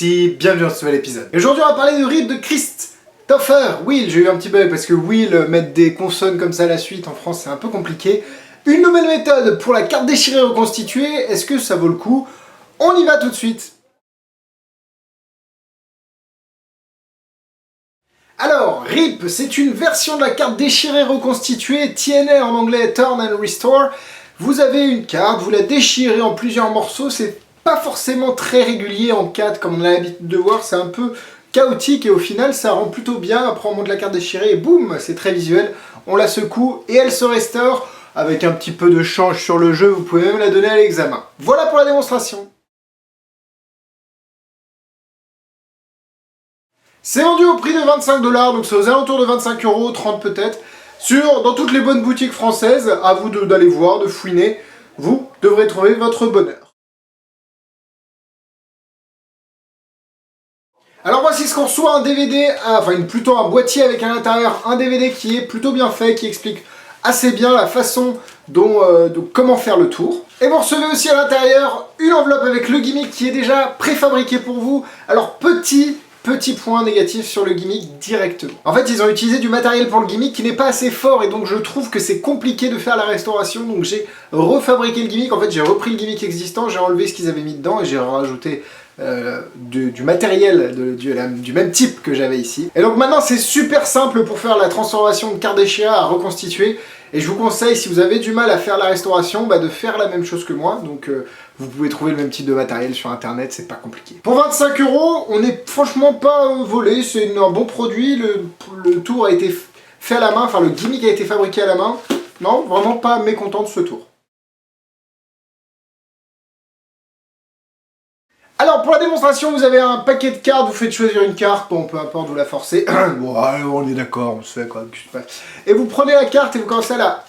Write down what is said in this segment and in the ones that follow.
ici, bienvenue dans ce nouvel épisode. Et aujourd'hui on va parler de RIP de Christopher Will. J'ai eu un petit bug parce que Will, mettre des consonnes comme ça à la suite en France c'est un peu compliqué. Une nouvelle méthode pour la carte déchirée reconstituée, est-ce que ça vaut le coup? On y va tout de suite. Alors, RIP, c'est une version de la carte déchirée reconstituée, TNR en anglais, Turn and Restore. Vous avez une carte, vous la déchirez en plusieurs morceaux, c'est pas forcément très régulier en 4 comme on a l'habitude de voir, c'est un peu chaotique et au final ça rend plutôt bien. Après on monte la carte déchirée et boum, c'est très visuel, on la secoue et elle se restaure. Avec un petit peu de change sur le jeu, vous pouvez même la donner à l'examen. Voilà pour la démonstration. C'est vendu au prix de 25 $, donc c'est aux alentours de 25 €, 30 peut-être, dans toutes les bonnes boutiques françaises. À vous d'aller voir, de fouiner. Vous devrez trouver votre bonheur. Alors voici ce qu'on reçoit, un DVD, plutôt un boîtier avec à l'intérieur un DVD qui est plutôt bien fait, qui explique assez bien la façon dont comment faire le tour. Et vous recevez aussi à l'intérieur une enveloppe avec le gimmick qui est déjà préfabriqué pour vous. Alors petit point négatif sur le gimmick directement. En fait, ils ont utilisé du matériel pour le gimmick qui n'est pas assez fort et donc je trouve que c'est compliqué de faire la restauration. Donc j'ai refabriqué le gimmick. En fait, j'ai repris le gimmick existant, j'ai enlevé ce qu'ils avaient mis dedans et j'ai rajouté du matériel du même type que j'avais ici. Et donc maintenant, c'est super simple pour faire la transformation de carte déchirée à reconstituer. Et je vous conseille, si vous avez du mal à faire la restauration, de faire la même chose que moi. Donc vous pouvez trouver le même type de matériel sur internet, c'est pas compliqué. Pour 25 €, on n'est franchement pas volé, c'est un bon produit. Le tour a été fait à la main, enfin le gimmick a été fabriqué à la main. Non, vraiment pas mécontent de ce tour. Alors pour la démonstration, vous avez un paquet de cartes, vous faites choisir une carte, bon peu importe, vous la forcez. Bon, allez, on est d'accord, on se fait quoi. Et vous prenez la carte et vous commencez à la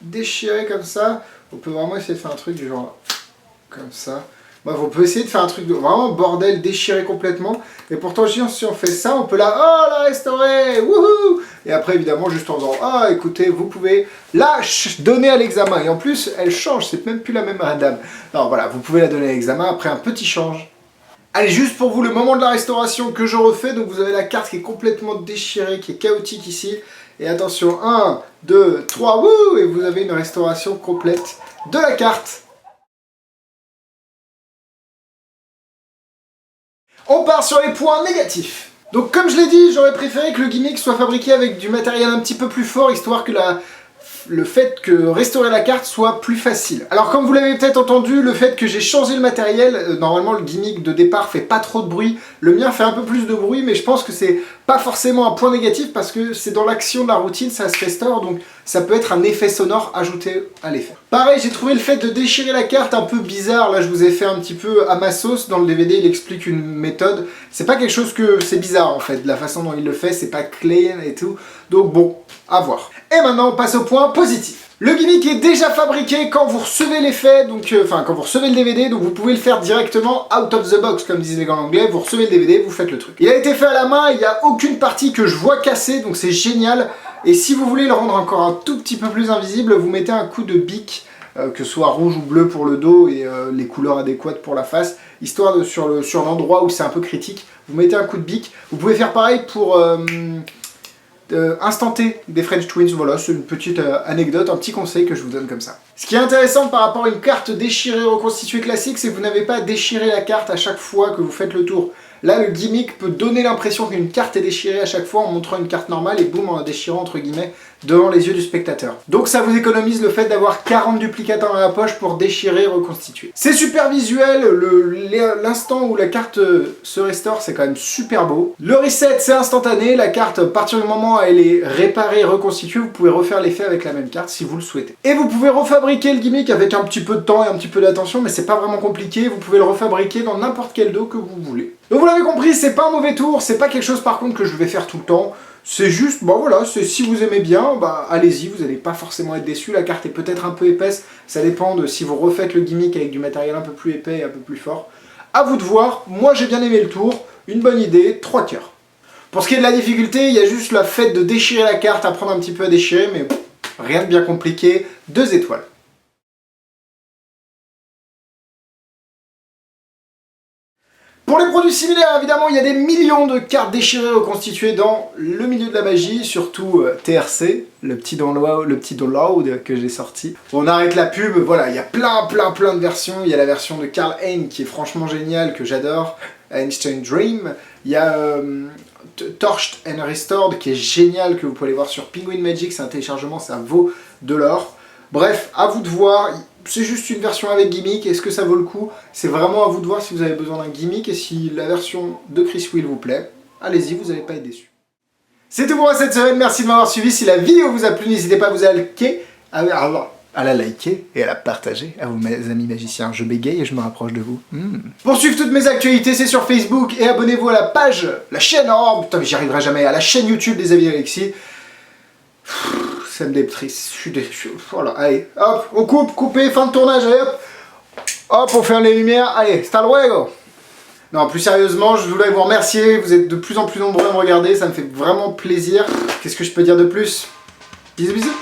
déchirer comme ça. On peut vraiment essayer de faire un truc du genre comme ça. Bref, on peut essayer de faire un truc de vraiment bordel, déchiré complètement. Et pourtant, si on fait ça, on peut la restaurer. Wouhou! Et après, évidemment, juste en disant, ah, écoutez, vous pouvez la donner à l'examen. Et en plus, elle change, c'est même plus la même dame. Alors voilà, vous pouvez la donner à l'examen après un petit change. Allez, juste pour vous, le moment de la restauration que je refais. Donc vous avez la carte qui est complètement déchirée, qui est chaotique ici. Et attention, 1, 2, 3, wouh! Et vous avez une restauration complète de la carte. On part sur les points négatifs. Donc comme je l'ai dit, j'aurais préféré que le gimmick soit fabriqué avec du matériel un petit peu plus fort, histoire que le fait que restaurer la carte soit plus facile. Alors comme vous l'avez peut-être entendu, le fait que j'ai changé le matériel, normalement le gimmick de départ fait pas trop de bruit, le mien fait un peu plus de bruit, mais je pense que c'est pas forcément un point négatif parce que c'est dans l'action de la routine, ça se restaure, donc ça peut être un effet sonore ajouté à l'effet. Pareil, j'ai trouvé le fait de déchirer la carte un peu bizarre, là je vous ai fait un petit peu à ma sauce, dans le DVD il explique une méthode, c'est pas quelque chose que c'est bizarre en fait, la façon dont il le fait, c'est pas clean et tout, donc bon, à voir. Et maintenant on passe au point positif. Le gimmick est déjà fabriqué quand vous recevez l'effet, donc quand vous recevez le DVD, donc vous pouvez le faire directement out of the box, comme disent les gars en anglais, vous recevez le DVD, vous faites le truc. Il a été fait à la main, il n'y a aucune partie que je vois cassée, donc c'est génial. Et si vous voulez le rendre encore un tout petit peu plus invisible, vous mettez un coup de bic, que ce soit rouge ou bleu pour le dos et les couleurs adéquates pour la face, histoire de sur l'endroit où c'est un peu critique, vous mettez un coup de bic. Vous pouvez faire pareil pour instanter des French Twins, voilà, c'est une petite anecdote, un petit conseil que je vous donne comme ça. Ce qui est intéressant par rapport à une carte déchirée reconstituée classique, c'est que vous n'avez pas à déchirer la carte à chaque fois que vous faites le tour. Là, le gimmick peut donner l'impression qu'une carte est déchirée à chaque fois en montrant une carte normale et boum, en la déchirant entre guillemets devant les yeux du spectateur. Donc ça vous économise le fait d'avoir 40 duplicateurs dans la poche pour déchirer et reconstituer. C'est super visuel, l'instant où la carte se restaure, c'est quand même super beau. Le reset, c'est instantané, la carte, à partir du moment où elle est réparée et reconstituée, vous pouvez refaire l'effet avec la même carte si vous le souhaitez. Et vous pouvez refabriquer le gimmick avec un petit peu de temps et un petit peu d'attention, mais c'est pas vraiment compliqué, vous pouvez le refabriquer dans n'importe quel dos que vous voulez. Donc vous l'avez compris, c'est pas un mauvais tour, c'est pas quelque chose par contre que je vais faire tout le temps. C'est juste, bon voilà, si vous aimez bien, allez-y, vous n'allez pas forcément être déçu. La carte est peut-être un peu épaisse, ça dépend de si vous refaites le gimmick avec du matériel un peu plus épais et un peu plus fort. À vous de voir, moi j'ai bien aimé le tour, une bonne idée, 3 cœurs. Pour ce qui est de la difficulté, il y a juste le fait de déchirer la carte, apprendre un petit peu à déchirer, mais rien de bien compliqué, 2 étoiles. Pour les produits similaires, évidemment, il y a des millions de cartes déchirées reconstituées dans le milieu de la magie, surtout TRC, le petit download que j'ai sorti. On arrête la pub, voilà, il y a plein de versions. Il y a la version de Karl Hein qui est franchement géniale, que j'adore, Einstein Dream. Il y a Torched and Restored qui est génial, que vous pouvez aller voir sur Penguin Magic, c'est un téléchargement, ça vaut de l'or. Bref, à vous de voir. C'est juste une version avec gimmick, est-ce que ça vaut le coup? C'est vraiment à vous de voir si vous avez besoin d'un gimmick et si la version de Chris Will vous plaît. Allez-y, vous n'allez pas être déçus. C'est tout pour moi cette semaine, merci de m'avoir suivi. Si la vidéo vous a plu, n'hésitez pas à vous liker, à la liker et à la partager à vos amis magiciens. Je bégaye et je me rapproche de vous. Pour suivre toutes mes actualités, c'est sur Facebook et abonnez-vous à la page, la chaîne, oh putain mais j'y arriverai jamais, à la chaîne YouTube des amis d'Alexis. Ça me dépresse, voilà, allez, hop, on coupe, coupé, fin de tournage, allez hop, hop, on ferme les lumières, allez, hasta luego. Non, plus sérieusement, je voulais vous remercier, vous êtes de plus en plus nombreux à me regarder, ça me fait vraiment plaisir. Qu'est-ce que je peux dire de plus? Bisous bisous.